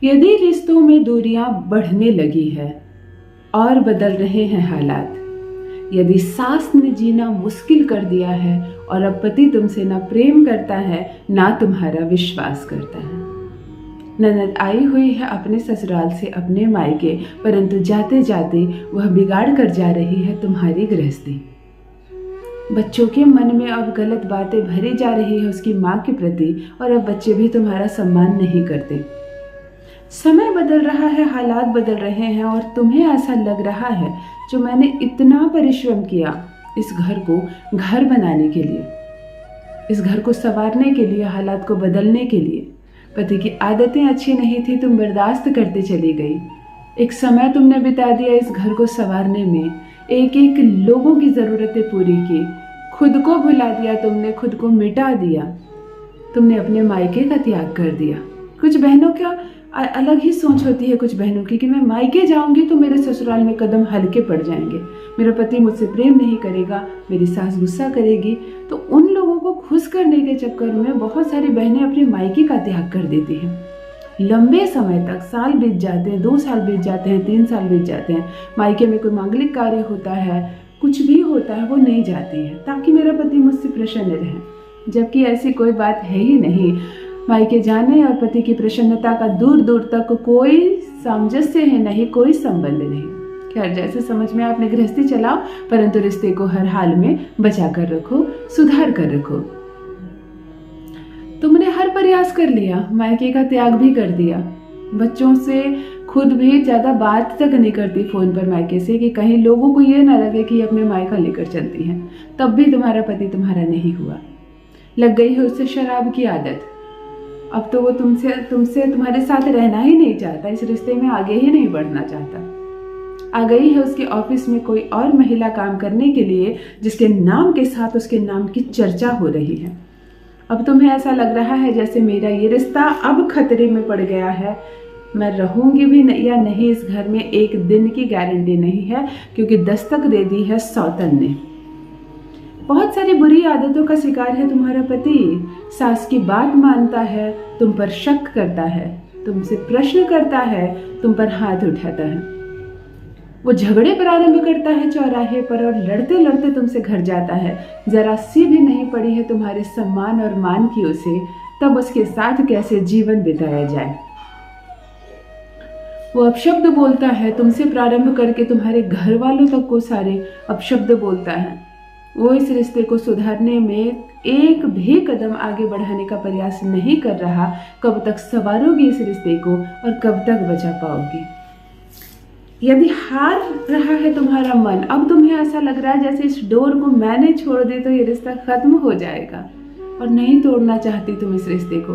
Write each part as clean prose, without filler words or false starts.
यदि रिश्तों में दूरियां बढ़ने लगी है और बदल रहे हैं हालात, यदि सास ने जीना मुश्किल कर दिया है और अब पति तुमसे ना प्रेम करता है ना तुम्हारा विश्वास करता है। ननद आई हुई है अपने ससुराल से अपने मायके, परंतु जाते जाते वह बिगाड़ कर जा रही है तुम्हारी गृहस्थी। बच्चों के मन में अब गलत बातें भरी जा रही है उसकी माँ के प्रति, और अब बच्चे भी तुम्हारा सम्मान नहीं करते। समय बदल रहा है, हालात बदल रहे हैं, और तुम्हें ऐसा लग रहा है जो मैंने इतना परिश्रम किया इस घर को घर बनाने के लिए, इस घर को संवारने के लिए, हालात को बदलने के लिए। पति की आदतें अच्छी नहीं थी, तुम बर्दाश्त करती चली गई। एक समय तुमने बिता दिया इस घर को संवारने में, एक एक लोगों की ज़रूरतें पूरी की, खुद को भुला दिया तुमने, खुद को मिटा दिया। तुमने अपने मायके का त्याग कर दिया। कुछ बहनों का अलग ही सोच होती है, कुछ बहनों की, कि मैं मायके जाऊंगी तो मेरे ससुराल में कदम हल्के पड़ जाएंगे, मेरा पति मुझसे प्रेम नहीं करेगा, मेरी सास गुस्सा करेगी। तो उन लोगों को खुश करने के चक्कर में बहुत सारी बहनें अपने मायके का त्याग कर देती हैं। लंबे समय तक, साल बीत जाते हैं, 2 साल बीत जाते हैं, 3 साल बीत जाते हैं, मायके में कोई मांगलिक कार्य होता है, कुछ भी होता है, वो नहीं जाती हैं ताकि मेरा पति मुझसे प्रसन्न रहे, जबकि ऐसी कोई बात है ही नहीं। मायके जाने और पति की प्रसन्नता का दूर दूर तक कोई सामंजस्य है नहीं, कोई संबंध नहीं। खैर, जैसे समझ में आपने गृहस्थी चलाओ, परंतु रिश्ते को हर हाल में बचा कर रखो, सुधार कर रखो। तुमने हर प्रयास कर लिया, मायके का त्याग भी कर दिया, बच्चों से खुद भी ज्यादा बात तक नहीं करती फोन पर मायके से, कि कहीं लोगों को ये ना लगे कि अपने मायका लेकर चलती हैं। तब भी तुम्हारा पति तुम्हारा नहीं हुआ, लग गई है उससे शराब की आदत। अब तो वो तुमसे तुम्हारे साथ रहना ही नहीं चाहता, इस रिश्ते में आगे ही नहीं बढ़ना चाहता। आ गई है उसके ऑफिस में कोई और महिला काम करने के लिए, जिसके नाम के साथ उसके नाम की चर्चा हो रही है। अब तुम्हें ऐसा लग रहा है जैसे मेरा ये रिश्ता अब खतरे में पड़ गया है, मैं रहूंगी भी नहीं या नहीं इस घर में, एक दिन की गारंटी नहीं है, क्योंकि दस्तक दे दी है सौतन ने। बहुत सारी बुरी आदतों का शिकार है तुम्हारा पति। सास की बात मानता है, तुम पर शक करता है, तुमसे प्रश्न करता है, तुम पर हाथ उठाता है। वो झगड़े प्रारंभ करता है चौराहे पर, और लड़ते लड़ते तुमसे घर जाता है। जरा सी भी नहीं पड़ी है तुम्हारे सम्मान और मान की उसे, तब उसके साथ कैसे जीवन बिताया जाए। वो अपशब्द बोलता है, तुमसे प्रारंभ करके तुम्हारे घर वालों तक को सारे अपशब्द बोलता है। वो इस रिश्ते को सुधारने में एक भी कदम आगे बढ़ाने का प्रयास नहीं कर रहा। कब तक संवारोगी इस रिश्ते को और कब तक बचा पाओगी? यदि हार रहा है तुम्हारा मन, अब तुम्हें ऐसा लग रहा है जैसे इस डोर को मैंने छोड़ दी तो ये रिश्ता खत्म हो जाएगा, और नहीं तोड़ना चाहती तुम इस रिश्ते को,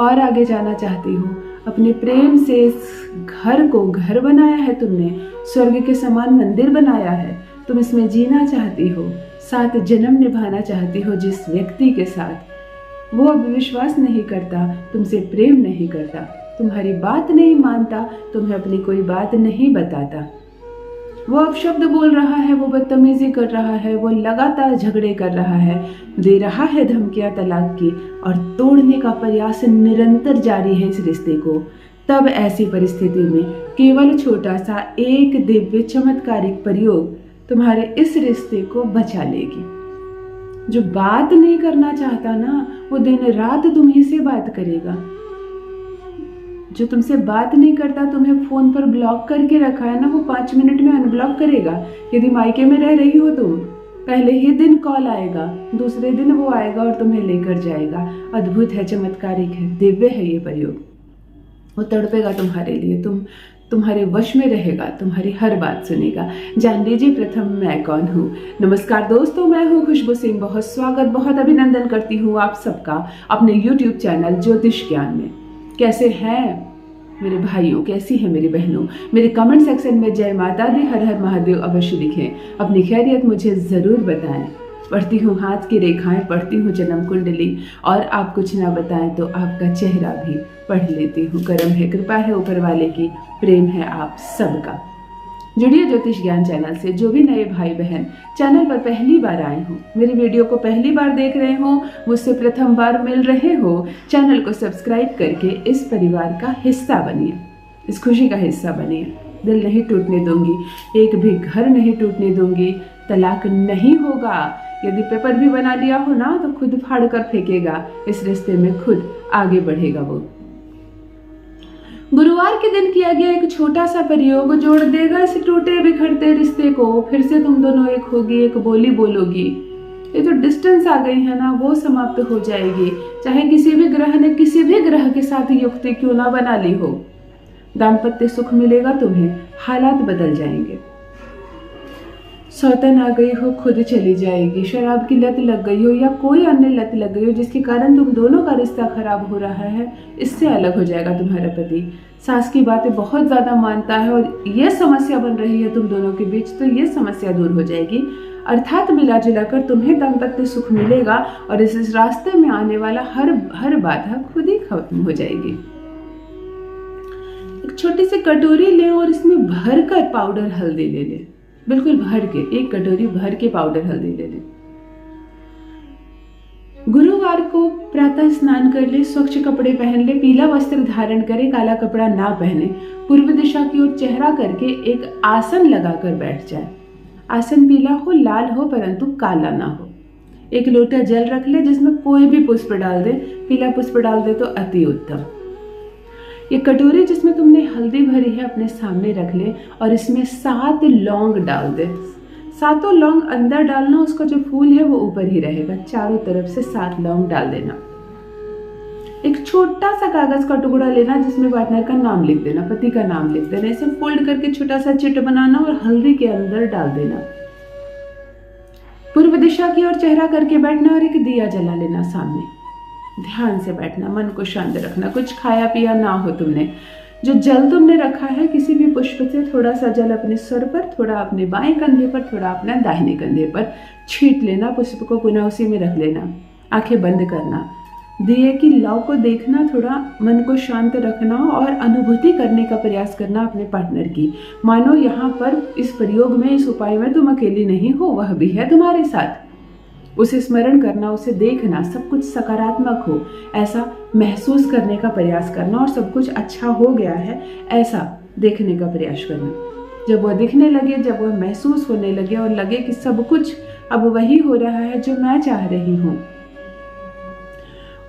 और आगे जाना चाहती हो। अपने प्रेम से इस घर को घर बनाया है तुमने, स्वर्ग के समान मंदिर बनाया है। तुम इसमें जीना चाहती हो, 7 जन्म निभाना चाहती हो जिस व्यक्ति के साथ। वो अब विश्वास नहीं करता, तुमसे प्रेम नहीं करता, तुम्हारी बात नहीं मानता, तुम्हें अपनी कोई बात नहीं बताता। वो अपशब्द बोल रहा है, वो बदतमीजी कर रहा है, वो लगातार झगड़े कर रहा है, दे रहा है धमकियां तलाक की, और तोड़ने का प्रयास निरंतर जारी है इस रिश्ते को। तब ऐसी परिस्थिति में केवल छोटा सा एक दिव्य चमत्कारिक प्रयोग तुम्हारे इस रिश्ते को बचा लेगी। जो बात नहीं करना चाहता ना, वो दिन रात तुम्ही से बात करेगा। जो तुमसे बात नहीं करता, तुम्हें फोन पर ब्लॉक करके रखा है ना, वो 5 मिनट में अनब्लॉक करेगा। यदि मायके में रह रही हो तुम, पहले ही दिन कॉल आएगा, दूसरे दिन वो आएगा और तुम्हें लेकर जाएगा। अद्भुत है, चमत्कारिक है, दिव्य है ये प्रयोग। वो तड़पेगा तुम्हारे लिए, तुम्हारे वश में रहेगा, तुम्हारी हर बात सुनेगा। जान लीजिए प्रथम मैं कौन हूँ। नमस्कार दोस्तों, मैं हूँ खुशबू सिंह। बहुत स्वागत, बहुत अभिनंदन करती हूँ आप सबका अपने YouTube चैनल ज्योतिष ज्ञान में। कैसे हैं मेरे भाइयों, कैसी हैं मेरी बहनों? मेरे कमेंट सेक्शन में जय माता दी, हर हर महादेव अवश्य लिखें। अपनी खैरियत मुझे ज़रूर बताएं। पढ़ती हूँ हाथ की रेखाएं, पढ़ती हूँ जन्म कुंडली, और आप कुछ ना बताएं तो आपका चेहरा भी पढ़ लेती हूँ। करम है, कृपा है ऊपर वाले की, प्रेम है आप सबका। जुड़िए ज्योतिष ज्ञान चैनल से। जो भी नए भाई बहन चैनल पर पहली बार आए हो, मेरी वीडियो को पहली बार देख रहे हो, मुझसे प्रथम बार मिल रहे हो, चैनल को सब्सक्राइब करके इस परिवार का हिस्सा बनिए, इस खुशी का हिस्सा बनिए। दिल नहीं टूटने दूंगी, एक भी घर नहीं टूटने दूंगी, तलाक नहीं होगा। यदि पेपर भी बना लिया हो ना तो खुद फाड़ कर फेंकेगा, इस रिश्ते में खुद आगे बढ़ेगा वो। गुरुवार के दिन किया गया एक छोटा सा प्रयोग जोड़ देगा इस टूटे बिखरते रिश्ते को। फिर से तुम दोनों एक होगी, एक बोली बोलोगी। ये जो डिस्टेंस आ गई है ना वो समाप्त हो जाएगी, चाहे किसी भी ग्रह ने किसी भी ग्रह के साथ युक्ति क्यों ना बना ली हो। दाम्पत्य सुख मिलेगा तुम्हें, हालात बदल जाएंगे। सौतन आ गई हो खुद चली जाएगी, शराब की लत लग गई हो या कोई अन्य लत लग गई हो जिसके कारण तुम दोनों का रिश्ता खराब हो रहा है, इससे अलग हो जाएगा तुम्हारा पति। सास की बातें बहुत ज्यादा मानता है और यह समस्या बन रही है तुम दोनों के बीच, तो ये समस्या दूर हो जाएगी। अर्थात मिला जुला कर तुम्हें दाम्पत्य सुख मिलेगा और इस रास्ते में आने वाला हर बाधा खुद ही खत्म हो जाएगी। एक छोटी सी कटोरी लें और इसमें भरकर पाउडर हल्दी ले लें, बिल्कुल भर के, एक कटोरी भर के पाउडर हल्दी ले लें। गुरुवार को प्रातः स्नान कर ले, स्वच्छ कपड़े पहन ले, पीला वस्त्र धारण करे, काला कपड़ा ना पहने, पूर्व दिशा की ओर चेहरा करके एक आसन लगाकर बैठ जाए। आसन पीला हो, लाल हो, परंतु काला ना हो। एक लोटा जल रख ले जिसमें कोई भी पुष्प डाल दे, पीला पुष्प डाल दे तो अति उत्तम। ये कटोरी जिसमें तुमने हल्दी भरी है अपने सामने रख ले और इसमें 7 लौंग डाल दे। 7 लौंग अंदर डालना, उसका जो फूल है वो ऊपर ही रहेगा। चारों तरफ से 7 लौंग डाल देना। एक छोटा सा कागज का टुकड़ा लेना जिसमें पार्टनर का नाम लिख देना, पति का नाम लिख देना। इसे फोल्ड करके छोटा सा चिट बनाना और हल्दी के अंदर डाल देना। पूर्व दिशा की ओर चेहरा करके बैठना और एक दिया जला लेना सामने। ध्यान से बैठना, मन को शांत रखना, कुछ खाया पिया ना हो तुमने। जो जल तुमने रखा है किसी भी पुष्प से थोड़ा सा जल अपने सर पर, थोड़ा अपने बाएं कंधे पर, थोड़ा अपने दाहिने कंधे पर छींट लेना। पुष्प को पुनः उसी में रख लेना। आंखें बंद करना, दिए की लौ को देखना, थोड़ा मन को शांत रखना और अनुभूति करने का प्रयास करना अपने पार्टनर की। मानो यहाँ पर इस प्रयोग में, इस उपाय में तुम अकेली नहीं हो, वह भी है तुम्हारे साथ। उसे स्मरण करना, उसे देखना, सब कुछ सकारात्मक हो ऐसा महसूस करने का प्रयास करना और सब कुछ अच्छा हो गया है ऐसा देखने का प्रयास करना। जब वह दिखने लगे, जब वह महसूस होने लगे और लगे कि सब कुछ अब वही हो रहा है जो मैं चाह रही हूँ।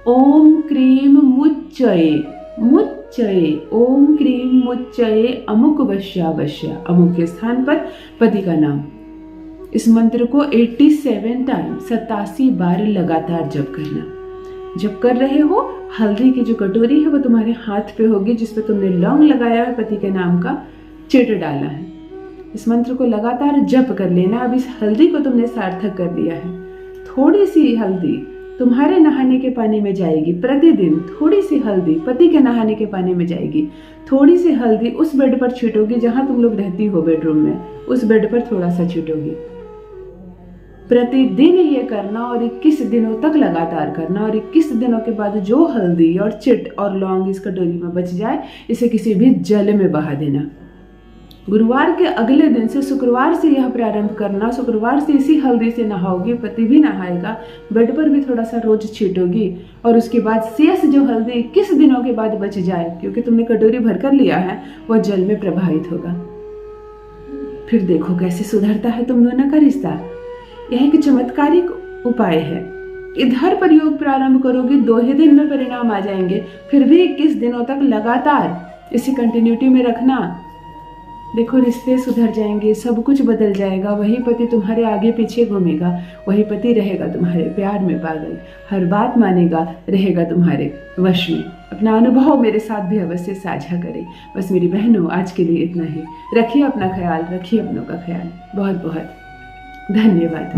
ओम क्रीम मुच्चये मुच्चये, ओम क्रीम मुच्चये अमुक वश्या, अमुक के स्थान पर पति का नाम। इस मंत्र को 87 टाइम 87 बार लगातार जप करना। जब कर रहे हो, हल्दी की जो कटोरी है वो तुम्हारे हाथ पे होगी जिसपे तुमने लौंग लगाया है, पति के नाम का चिट डाला है। इस मंत्र को लगातार जप कर लेना। अब इस हल्दी को तुमने सार्थक कर दिया है। थोड़ी सी हल्दी तुम्हारे नहाने के पानी में जाएगी, प्रतिदिन थोड़ी सी हल्दी पति के नहाने के पानी में जाएगी। थोड़ी सी हल्दी उस बेड पर छीटोगी जहां तुम लोग रहती हो बेडरूम में, उस बेड पर थोड़ा सा छीटोगी। प्रतिदिन ये करना और 21 दिनों तक लगातार करना। और 21 दिनों के बाद जो हल्दी और चिट और लौंग इस कटोरी में बच जाए, इसे किसी भी जल में बहा देना। गुरुवार के अगले दिन से शुक्रवार से यह प्रारंभ करना। शुक्रवार से इसी हल्दी से नहाओगी, पति भी नहाएगा, बेड पर भी थोड़ा सा रोज छीटोगी और उसके बाद शेष जो हल्दी 21 दिनों के बाद बच जाए, क्योंकि तुमने कटोरी भर कर लिया है, वह जल में प्रभावित होगा। फिर देखो कैसे सुधरता है तुम दोनों का रिश्ता। यह एक चमत्कारिक उपाय है। इधर प्रयोग प्रारंभ करोगे, 2 ही दिन में परिणाम आ जाएंगे। फिर भी 21 दिनों तक लगातार इसी कंटिन्यूटी में रखना। देखो रिश्ते सुधर जाएंगे, सब कुछ बदल जाएगा। वही पति तुम्हारे आगे पीछे घूमेगा, वही पति रहेगा तुम्हारे प्यार में पागल, हर बात मानेगा, रहेगा तुम्हारे वश में। अपना अनुभव मेरे साथ भी अवश्य साझा करें। बस मेरी बहनों, आज के लिए इतना ही। रखिए अपना ख्याल, रखिए अपनों का ख्याल। बहुत बहुत धन्यवाद।